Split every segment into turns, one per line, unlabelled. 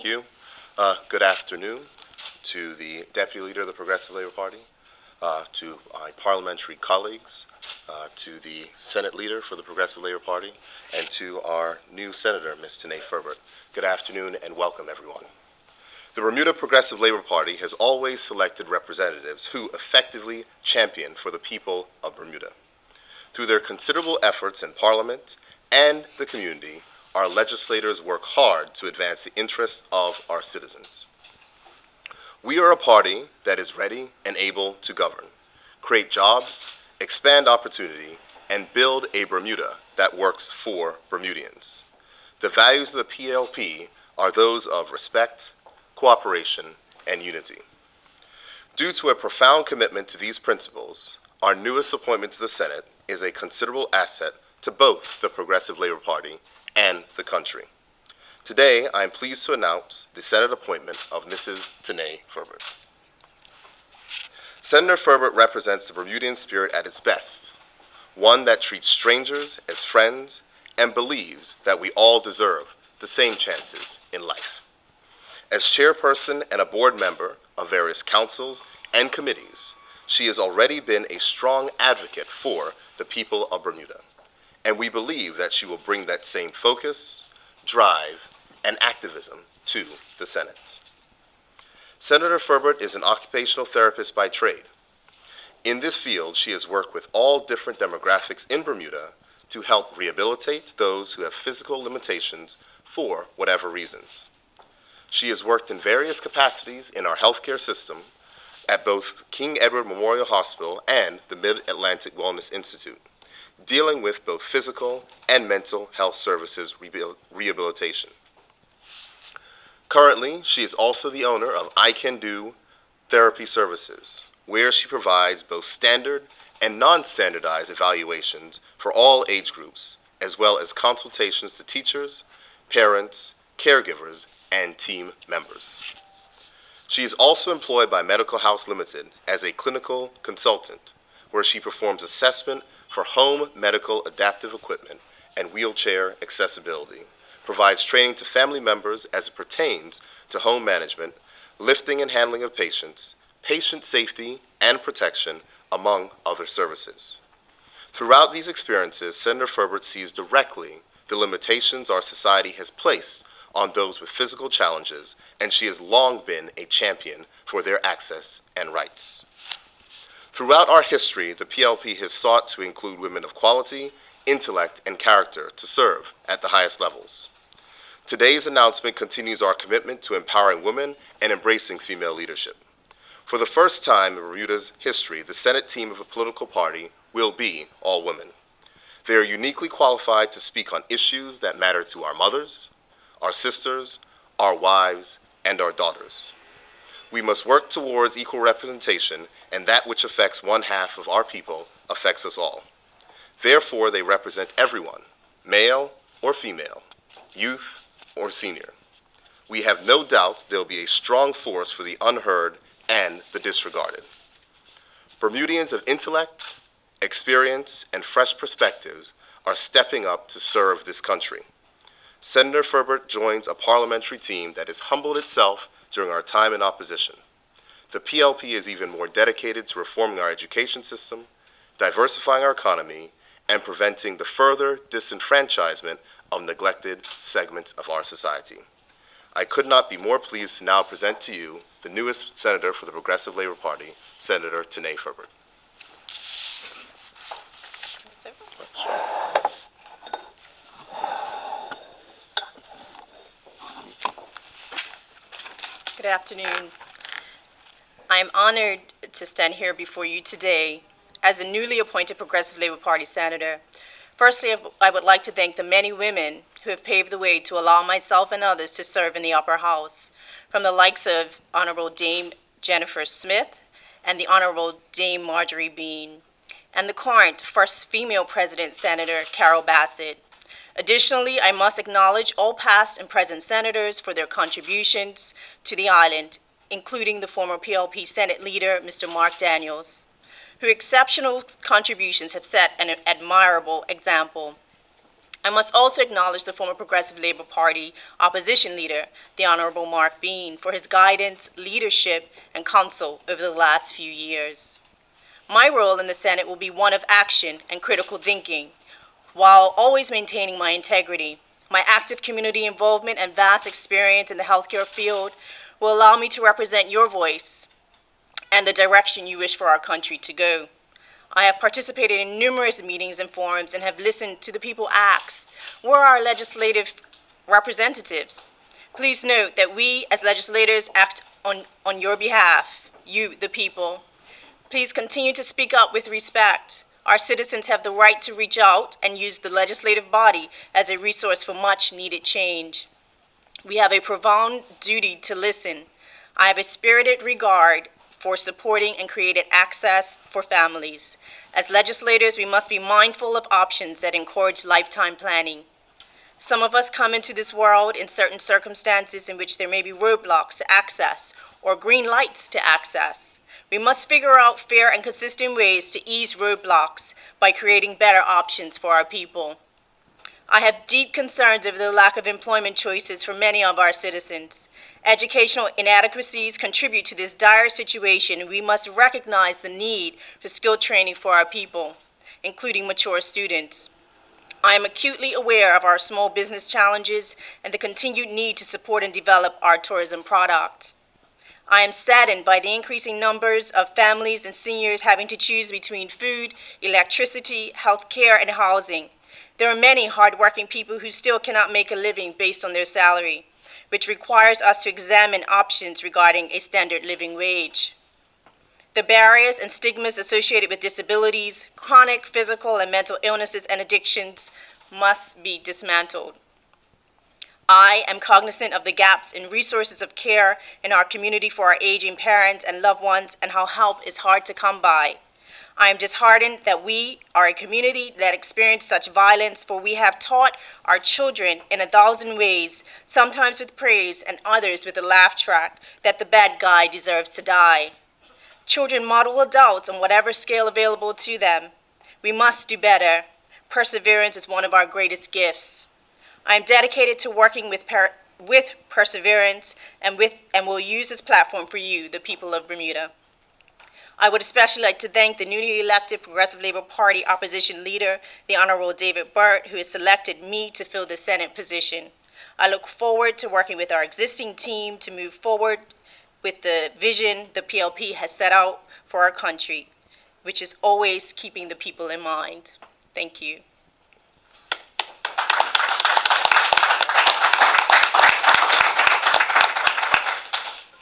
Thank you. Good afternoon to the Deputy Leader of the Progressive Labor Party, to my parliamentary colleagues, to the Senate Leader for the Progressive Labor Party, and to our new Senator, Ms. Tinee Furbert. Good afternoon and welcome, everyone. The Bermuda Progressive Labor Party has always selected representatives who effectively champion for the people of Bermuda. Through their considerable efforts in Parliament and the community, our legislators work hard to advance the interests of our citizens. We are a party that is ready and able to govern, create jobs, expand opportunity, and build a Bermuda that works for Bermudians. The values of the PLP are those of respect, cooperation, and unity. Due to a profound commitment to these principles, our newest appointment to the Senate is a considerable asset to both the Progressive Labor Party and the country. Today, I am pleased to announce the Senate appointment of Mrs. Tinee Furbert. Senator Furbert represents the Bermudian spirit at its best, one that treats strangers as friends and believes that we all deserve the same chances in life. As chairperson and a board member of various councils and committees, she has already been a strong advocate for the people of Bermuda, and we believe that she will bring that same focus, drive, and activism to the Senate. Senator Furbert is an occupational therapist by trade. In this field, she has worked with all different demographics in Bermuda to help rehabilitate those who have physical limitations for whatever reasons. She has worked in various capacities in our healthcare system at both King Edward Memorial Hospital and the Mid-Atlantic Wellness Institute, dealing with both physical and mental health services rehabilitation. Currently, she is also the owner of I Can Do Therapy Services, where she provides both standard and non-standardized evaluations for all age groups, as well as consultations to teachers, parents, caregivers, and team members. She is also employed by Medical House Limited as a clinical consultant, where she performs assessment for home medical adaptive equipment and wheelchair accessibility, provides training to family members as it pertains to home management, lifting and handling of patients, patient safety and protection, among other services. Throughout these experiences, Senator Furbert sees directly the limitations our society has placed on those with physical challenges, and she has long been a champion for their access and rights. Throughout our history, the PLP has sought to include women of quality, intellect, and character to serve at the highest levels. Today's announcement continues our commitment to empowering women and embracing female leadership. For the first time in Bermuda's history, the Senate team of a political party will be all women. They are uniquely qualified to speak on issues that matter to our mothers, our sisters, our wives, and our daughters. We must work towards equal representation, and that which affects one half of our people affects us all. Therefore, they represent everyone, male or female, youth or senior. We have no doubt they'll be a strong force for the unheard and the disregarded. Bermudians of intellect, experience, and fresh perspectives are stepping up to serve this country. Senator Furbert joins a parliamentary team that has humbled itself during our time in opposition. The PLP is even more dedicated to reforming our education system, diversifying our economy, and preventing the further disenfranchisement of neglected segments of our society. I could not be more pleased to now present to you the newest senator for the Progressive Labor Party, Senator Tinee Furbert.
Good afternoon. I am honored to stand here before you today as a newly appointed Progressive Labor Party Senator. Firstly, I would like to thank the many women who have paved the way to allow myself and others to serve in the upper house, from the likes of Honorable Dame Jennifer Smith and the Honorable Dame Marjorie Bean, and the current first female president, Senator Carol Bassett. Additionally, I must acknowledge all past and present senators for their contributions to the island, including the former PLP Senate leader, Mr. Mark Daniels, whose exceptional contributions have set an admirable example I must also acknowledge the former Progressive Labor Party opposition leader, the Honorable Mark Bean, for his guidance, leadership, and counsel over the last few years. My role in the Senate will be one of action and critical thinking, while always maintaining my integrity. My active community involvement and vast experience in the healthcare field will allow me to represent your voice and the direction you wish for our country to go. I have participated in numerous meetings and forums and have listened to the people ask, where are our legislative representatives? Please note that we, as legislators, act on your behalf, you, the people. Please continue to speak up with respect. Our citizens have the right to reach out and use the legislative body as a resource for much-needed change. We have a profound duty to listen. I have a spirited regard for supporting and creating access for families. As legislators, we must be mindful of options that encourage lifetime planning. Some of us come into this world in certain circumstances in which there may be roadblocks to access or green lights to access. We must figure out fair and consistent ways to ease roadblocks by creating better options for our people. I have deep concerns over the lack of employment choices for many of our citizens. Educational inadequacies contribute to this dire situation, and we must recognize the need for skill training for our people, including mature students. I am acutely aware of our small business challenges and the continued need to support and develop our tourism product. I am saddened by the increasing numbers of families and seniors having to choose between food, electricity, health care, and housing. There are many hardworking people who still cannot make a living based on their salary, which requires us to examine options regarding a standard living wage. The barriers and stigmas associated with disabilities, chronic physical and mental illnesses, and addictions must be dismantled. I am cognizant of the gaps in resources of care in our community for our aging parents and loved ones and how help is hard to come by. I am disheartened that we are a community that experienced such violence, for we have taught our children in 1,000 ways, sometimes with praise and others with a laugh track, that the bad guy deserves to die. Children model adults on whatever scale available to them. We must do better. Perseverance is one of our greatest gifts. I am dedicated to working with perseverance and will use this platform for you, the people of Bermuda. I would especially like to thank the newly elected Progressive Labor Party opposition leader, the Honorable David Burt, who has selected me to fill the Senate position. I look forward to working with our existing team to move forward with the vision the PLP has set out for our country, which is always keeping the people in mind. Thank you.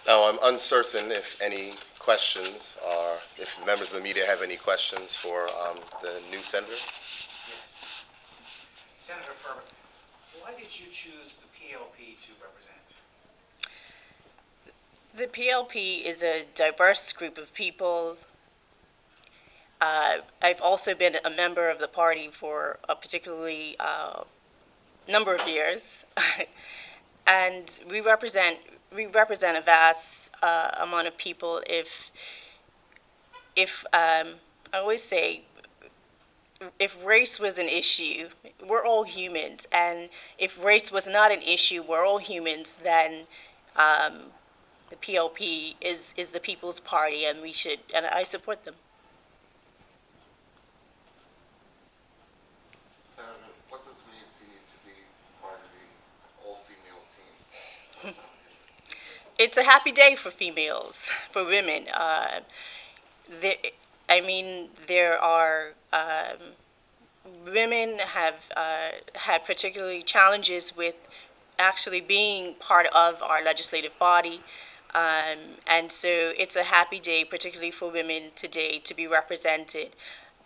Now, I'm uncertain if any questions are, if members of the media have any questions for the new senator.
Yes. Senator Furbert, why did you choose the PLP to represent?
The PLP is a diverse group of people. I've also been a member of the party for a particularly number of years, and we represent a vast amount of people. If I always say, if race was an issue, we're all humans, and if race was not an issue, we're all humans, then the PLP is the people's party, and I support them.
Senator, what does it mean to you to be part of the all-female team?
It's a happy day for females, for women. There are women have had particularly challenges with actually being part of our legislative body. And so it's a happy day, particularly for women today, to be represented.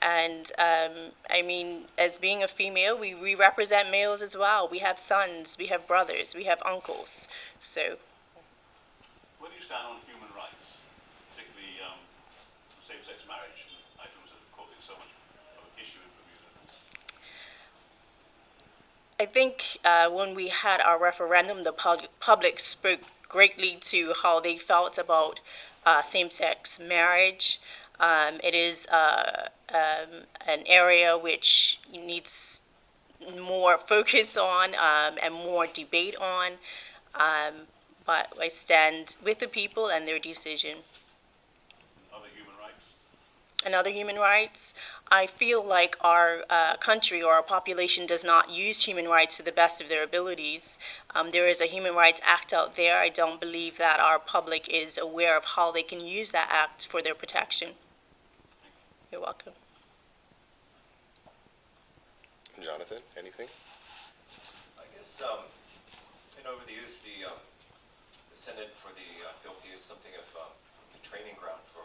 And as being a female, we represent males as well. We have sons, we have brothers, we have uncles. So.
Where do you stand on human rights, particularly same-sex marriage, items that are causing so much of an issue in Bermuda?
I think when we had our referendum, the public spoke greatly to how they felt about same-sex marriage. It is an area which needs more focus on and more debate on. But I stand with the people and their decision.
Other human rights?
And other human rights, I feel like our country or our population does not use human rights to the best of their abilities. There is a Human Rights Act out there. I don't believe that our public is aware of how they can use that act for their protection. You're welcome.
Jonathan, anything?
I guess, over the years, the Senate for the PLP is something of a training ground for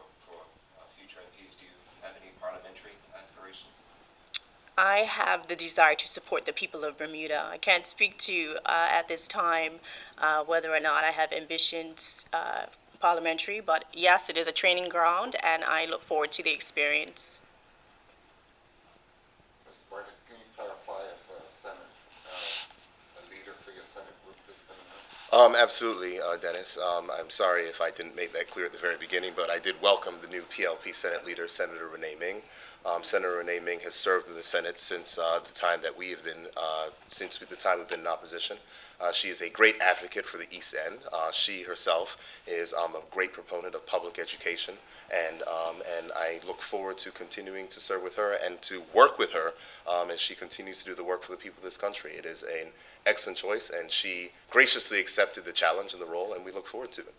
future MPs. Do you have any parliamentary aspirations?
I have the desire to support the people of Bermuda. I can't speak to, at this time, whether or not I have ambitions parliamentary, but yes, it is a training ground, and I look forward to the experience.
Mr. Bartlett, can you clarify if a leader for your Senate group is coming up?
Absolutely, Dennis. I'm sorry if I didn't make that clear at the very beginning, but I did welcome the new PLP Senate leader, Senator Renee Ming. Senator Renee Ming has served in the Senate since the time that we have been, since the time we've been in opposition. She is a great advocate for the East End. She herself is a great proponent of public education, and I look forward to continuing to serve with her and to work with her as she continues to do the work for the people of this country. It is an excellent choice, and she graciously accepted the challenge and the role, and we look forward to it.